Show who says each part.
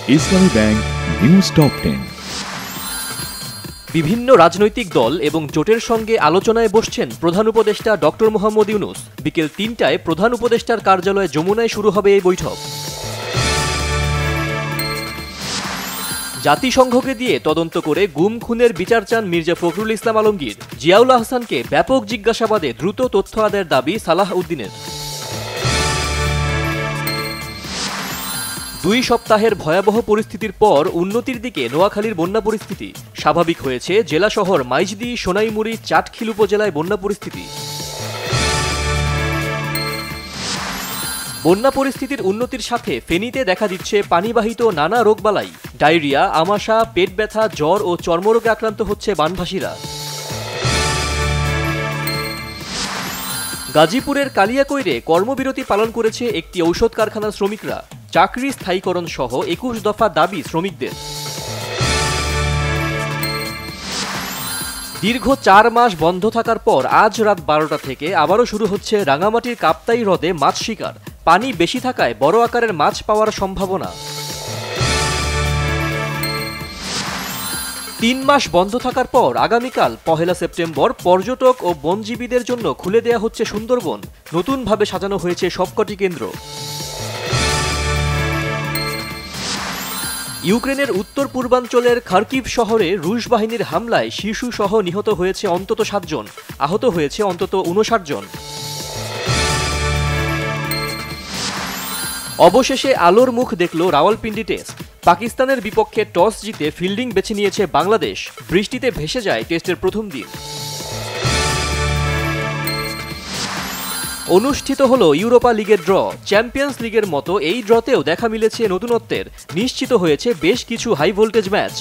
Speaker 1: ইসলামী bank news top 10।
Speaker 2: বিভিন্ন রাজনৈতিক দল এবং জোটের সঙ্গে আলোচনায় বসছেন প্রধান উপদেষ্টা ডক্টর মোহাম্মদ ইউনূস। বিকেল ৩টায় প্রধান উপদেষ্টার কার্যালয়ে যমুনায় শুরু হবে এই বৈঠক। জাতিসংঘকে দিয়ে তদন্ত করে গুম খুনের বিচার চান মির্জা ফখরুল ইসলাম আলমগীর। জিয়াউল আহসানকে ব্যাপক জিজ্ঞাসাবাদে দ্রুত তথ্য আদায়ের দাবি সালাহ উদ্দিনের। ২ সপ্তাহের ভয়াবহ পরিস্থিতির পর উন্নতির দিকে নোয়াখালীর বন্যা পরিস্থিতি। স্বাভাবিক হয়েছে জেলা শহর মাইজদি, সোনাইমুড়ি, চাটখিল উপজেলায় বন্যা পরিস্থিতি। বন্যা পরিস্থিতির উন্নতির সাথে ফেনীতে দেখা দিচ্ছে পানিবাহিত নানা রোগবালাই। ডায়রিয়া, আমাশা, পেট ব্যথা, জ্বর ও চর্মরোগে আক্রান্ত হচ্ছে বানভাসীরা। গাজীপুরের কালিয়াকৈরে কর্মবিরতি পালন করেছে একটি ঔষধ কারখানার শ্রমিকরা। চাকরি স্থায়ীকরণ সহ ২১ দফা দাবি শ্রমিকদের। দীর্ঘ ৪ মাস বন্ধ থাকার পর আজ রাত ১২টা থেকে আবারও শুরু হচ্ছে রাঙামাটির কাপ্তাই হ্রদে মাছ শিকার। পানি বেশি থাকায় বড় আকারের মাছ পাওয়ার সম্ভাবনা। ৩ মাস বন্ধ থাকার পর আগামীকাল ১ সেপ্টেম্বর পর্যটক ও বনজীবীদের জন্য খুলে দেয়া হচ্ছে সুন্দরবন। নতুনভাবে সাজানো হয়েছে সবকটি কেন্দ্র। ইউক্রেনের উত্তর পূর্বাঞ্চলের খার্কিভ শহরে রুশ বাহিনীর হামলায় শিশু সহ নিহত হয়েছে অন্তত ৭ জন, আহত হয়েছে অন্তত ৫৯ জন। অবশেষে আলোর মুখ দেখল রাওয়ালপিন্ডি টেস্ট। পাকিস্তানের বিপক্ষে টস জিতে ফিল্ডিং বেছে নিয়েছে বাংলাদেশ। বৃষ্টিতে ভেসে যায় টেস্টের প্রথম দিন। অনুষ্ঠিত হলো ইউরোপা লিগের ড্র। চ্যাম্পিয়ন্স লিগের মতো এই ড্রতেও দেখা মিলেছে নতুনত্বের। নিশ্চিত হয়েছে বেশ কিছু হাই ভোল্টেজ ম্যাচ।